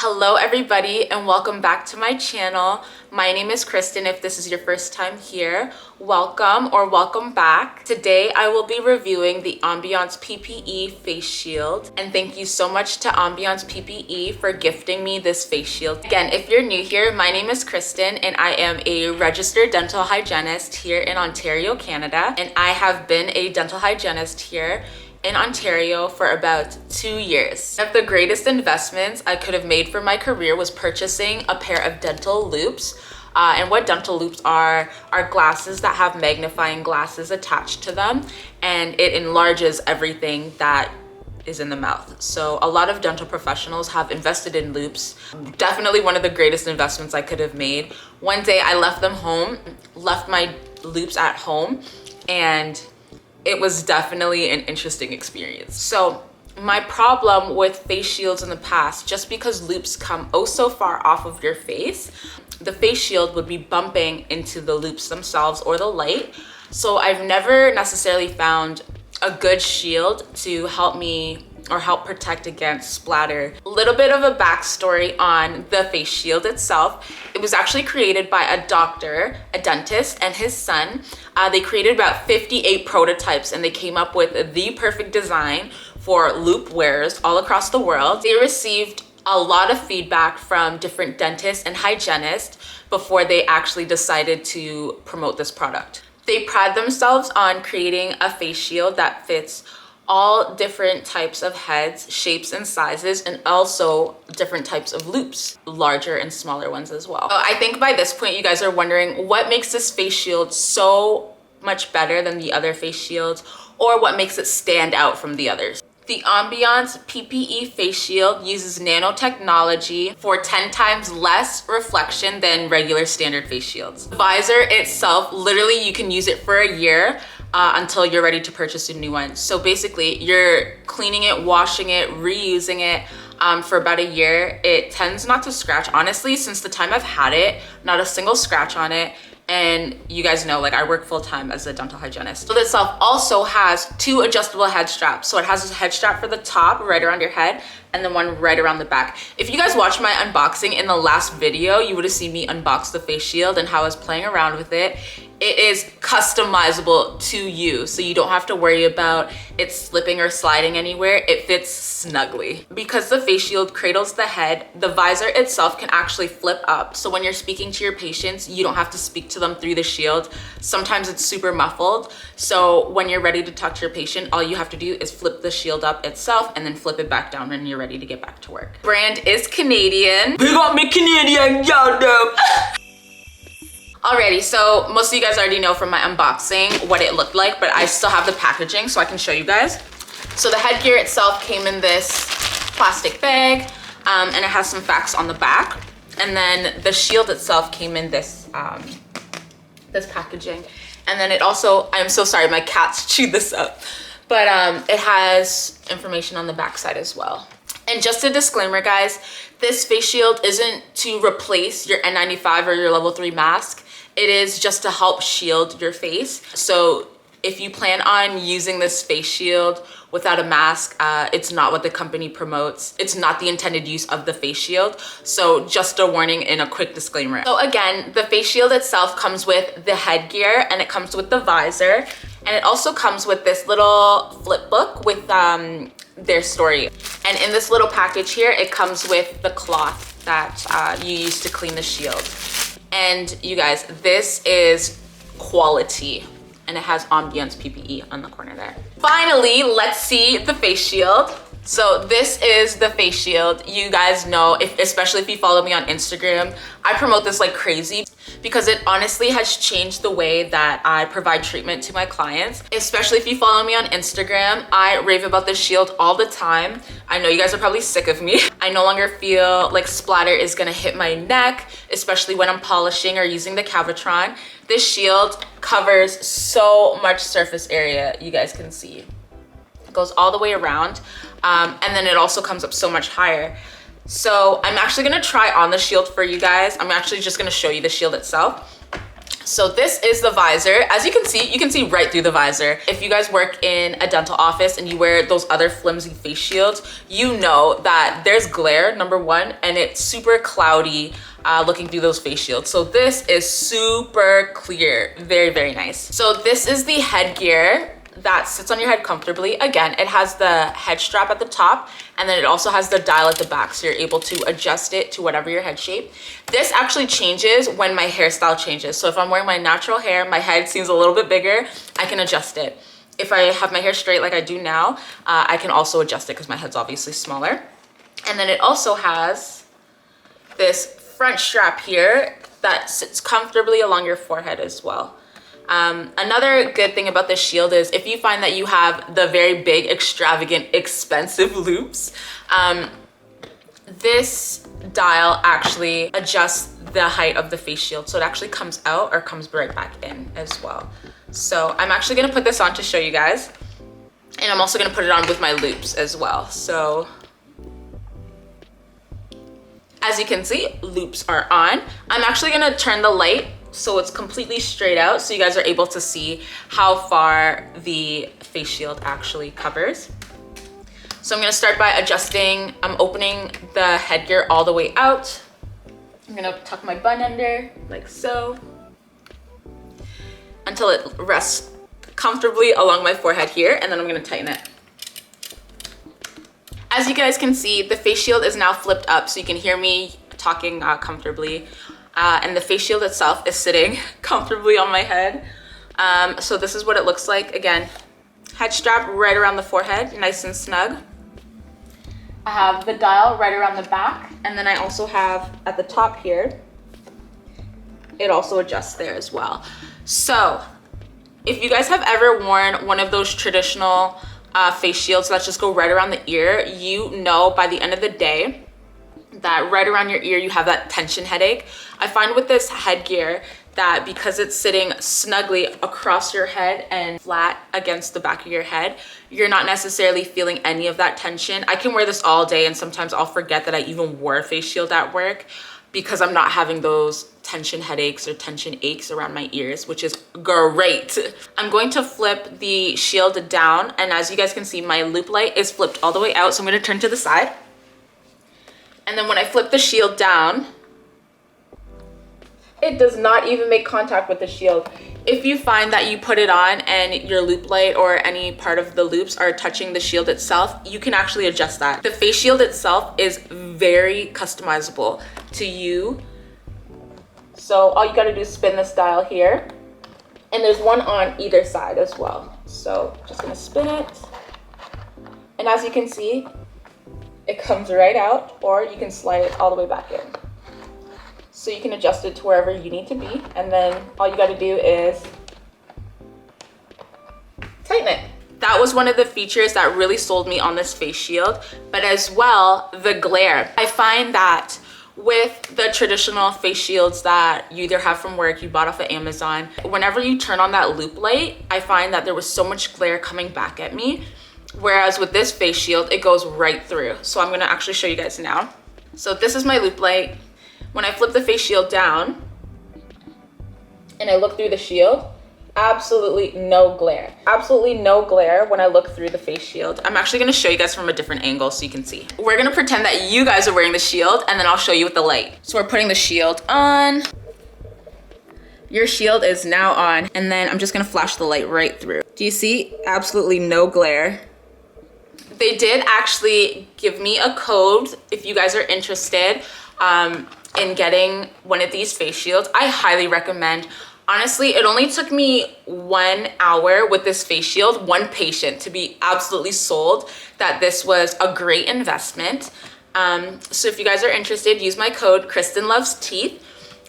Hello everybody and welcome back to my channel. My name is Kristen. If this is your first time here, welcome or welcome back. Today I will be reviewing the Ambience Ppe face shield, and thank you so much to Ambience Ppe for gifting me this face shield. Again, if you're new here, my name is Kristen and I am a registered dental hygienist here in Ontario, Canada, and I have been a dental hygienist here in Ontario for about 2 years. One of the greatest investments I could have made for my career was purchasing a pair of dental loupes. And what dental loupes are glasses that have magnifying glasses attached to them, and it enlarges everything that is in the mouth. So a lot of dental professionals have invested in loupes. Definitely one of the greatest investments I could have made. One day I left my loupes at home, and it was definitely an interesting experience. So my problem with face shields in the past, just because loupes come oh so far off of your face, the face shield would be bumping into the loupes themselves or the light. So I've never necessarily found a good shield to help me or help protect against splatter. A little bit of a backstory on the face shield itself. It was actually created by a doctor, a dentist, and his son. They created about 58 prototypes, and they came up with the perfect design for loupe wearers all across the world. They received a lot of feedback from different dentists and hygienists before they actually decided to promote this product. They pride themselves on creating a face shield that fits all different types of heads, shapes, and sizes, and also different types of loupes, larger and smaller ones as well. So I think by this point you guys are wondering what makes this face shield so much better than the other face shields, or what makes it stand out from the others. The Ambience Ppe face shield uses nanotechnology for 10 times less reflection than regular standard face shields. The visor itself, literally you can use it for a year until you're ready to purchase a new one. So basically you're cleaning it, washing it, reusing it for about a year. It tends not to scratch. Honestly, since the time I've had it, not a single scratch on it. And you guys know, like, I work full-time as a dental hygienist. So this itself also has 2 adjustable head straps. So it has a head strap for the top right around your head, and then one right around the back. If you guys watched my unboxing in the last video, you would have seen me unbox the face shield and how I was playing around with it. It is customizable to you, so you don't have to worry about it slipping or sliding anywhere. It fits snugly. Because the face shield cradles the head, the visor itself can actually flip up. So when you're speaking to your patients, you don't have to speak to them through the shield. Sometimes it's super muffled. So when you're ready to talk to your patient, all you have to do is flip the shield up itself and then flip it back down when you're ready to get back to work. Brand is Canadian. Big up me Canadian, y'all know. Alrighty, so most of you guys already know from my unboxing what it looked like, but I still have the packaging so I can show you guys. So the headgear itself came in this plastic bag, and it has some facts on the back. And then the shield itself came in this, this packaging. And then it also, I'm so sorry, my cats chewed this up, but it has information on the back side as well. And just a disclaimer, guys, this face shield isn't to replace your N95 or your level 3 mask. It is just to help shield your face. So if you plan on using this face shield without a mask, it's not what the company promotes. It's not the intended use of the face shield. So just a warning and a quick disclaimer. So again, the face shield itself comes with the headgear, and it comes with the visor. And it also comes with this little flip book with their story. And in this little package here, it comes with the cloth that you use to clean the shield. And you guys, this is quality, and it has Ambience Ppe on the corner there. Finally, let's see the face shield. So this is the face shield. You guys know, especially if you follow me on Instagram, I promote this like crazy because it honestly has changed the way that I provide treatment to my clients. Especially if you follow me on Instagram, I rave about this shield all the time. I know you guys are probably sick of me. I no longer feel like splatter is gonna hit my neck, especially when I'm polishing or using the Cavitron. This shield covers so much surface area, you guys can see. It goes all the way around, and then it also comes up so much higher. So I'm actually gonna try on the shield for you guys. I'm actually just gonna show you the shield itself. So this is the visor. As you can see right through the visor. If you guys work in a dental office and you wear those other flimsy face shields, you know that there's glare, number one, and it's super cloudy looking through those face shields. So this is super clear, very, very nice. So this is the headgear that sits on your head comfortably. Again, it has the head strap at the top, and then it also has the dial at the back, so you're able to adjust it to whatever your head shape. This actually changes when my hairstyle changes. So if I'm wearing my natural hair, my head seems a little bit bigger, I can adjust it. If I have my hair straight like I do now, I can also adjust it because my head's obviously smaller. And then it also has this front strap here that sits comfortably along your forehead as well. Another good thing about this shield is if you find that you have the very big, extravagant, expensive loops, this dial actually adjusts the height of the face shield. So it actually comes out or comes right back in as well. So I'm actually gonna put this on to show you guys. And I'm also gonna put it on with my loops as well. So as you can see, loops are on. I'm actually gonna turn the light so it's completely straight out so you guys are able to see how far the face shield actually covers. So I'm gonna start by adjusting. I'm opening the headgear all the way out. I'm gonna tuck my bun under like so until it rests comfortably along my forehead here, and then I'm gonna tighten it. As you guys can see, the face shield is now flipped up so you can hear me talking comfortably. And the face shield itself is sitting comfortably on my head. So this is what it looks like. Again, head strap right around the forehead, nice and snug. I have the dial right around the back, and then I also have at the top here, it also adjusts there as well. So if you guys have ever worn one of those traditional face shields that just go right around the ear, you know by the end of the day that right around your ear you have that tension headache. I find with this headgear that because it's sitting snugly across your head and flat against the back of your head, you're not necessarily feeling any of that tension. I can wear this all day and sometimes I'll forget that I even wore a face shield at work because I'm not having those tension headaches or tension aches around my ears, which is great. I'm going to flip the shield down, and as you guys can see, my loop light is flipped all the way out, so I'm gonna turn to the side. And then when I flip the shield down, it does not even make contact with the shield. If you find that you put it on and your loop light or any part of the loops are touching the shield itself, you can actually adjust that. The face shield itself is very customizable to you. So all you gotta do is spin this dial here. And there's one on either side as well. So just gonna spin it. And as you can see, it comes right out, or you can slide it all the way back in. So you can adjust it to wherever you need to be, and then all you gotta do is tighten it. That was one of the features that really sold me on this face shield, but as well, the glare. I find that with the traditional face shields that you either have from work, you bought off of Amazon, whenever you turn on that loop light, I find that there was so much glare coming back at me. Whereas with this face shield, it goes right through. So I'm gonna actually show you guys now. So this is my loop light. When I flip the face shield down and I look through the shield, absolutely no glare. Absolutely no glare when I look through the face shield. I'm actually gonna show you guys from a different angle so you can see. We're gonna pretend that you guys are wearing the shield, and then I'll show you with the light. So we're putting the shield on. Your shield is now on, and then I'm just gonna flash the light right through. Do you see? Absolutely no glare. They did actually give me a code if you guys are interested in getting one of these face shields. I highly recommend. Honestly, it only took me 1 hour with this face shield, one patient, to be absolutely sold that this was a great investment. So if you guys are interested, use my code KristanLovesTeeth,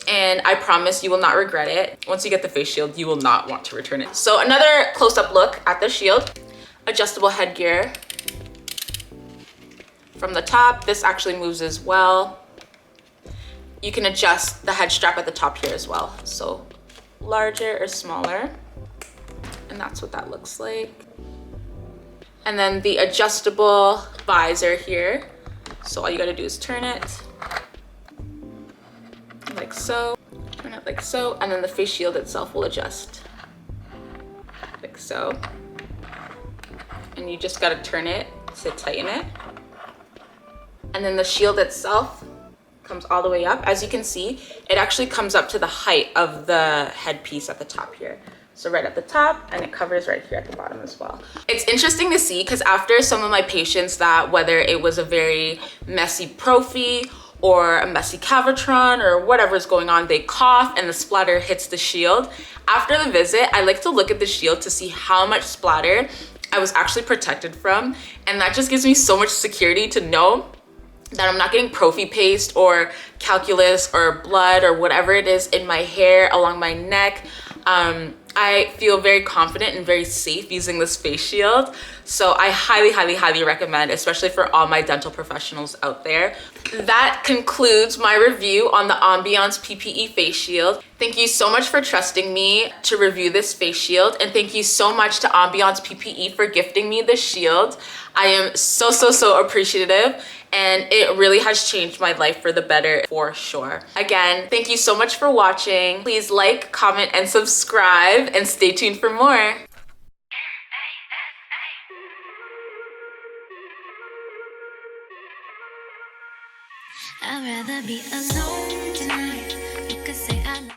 and I promise you will not regret it. Once you get the face shield, you will not want to return it. So another close-up look at the shield. Adjustable headgear. From the top, this actually moves as well. You can adjust the head strap at the top here as well. So larger or smaller. And that's what that looks like. And then the adjustable visor here. So all you gotta do is turn it like so. Turn it like so, and then the face shield itself will adjust like so. And you just gotta turn it to tighten it. And then the shield itself comes all the way up. As you can see, it actually comes up to the height of the headpiece at the top here. So right at the top, and it covers right here at the bottom as well. It's interesting to see because after some of my patients that, whether it was a very messy prophy or a messy cavitron or whatever's going on, they cough and the splatter hits the shield. After the visit, I like to look at the shield to see how much splatter I was actually protected from. And that just gives me so much security to know that I'm not getting prophy paste or calculus or blood or whatever it is in my hair, along my neck. I feel very confident and very safe using this face shield. So I highly, highly, highly recommend, especially for all my dental professionals out there. That concludes my review on the Ambience PPE face shield. Thank you so much for trusting me to review this face shield. And thank you so much to Ambience PPE for gifting me this shield. I am so, so, so appreciative. And it really has changed my life for the better, for sure. Again, thank you so much for watching. Please like, comment, and subscribe, and stay tuned for more. I'd rather be alone tonight. You could say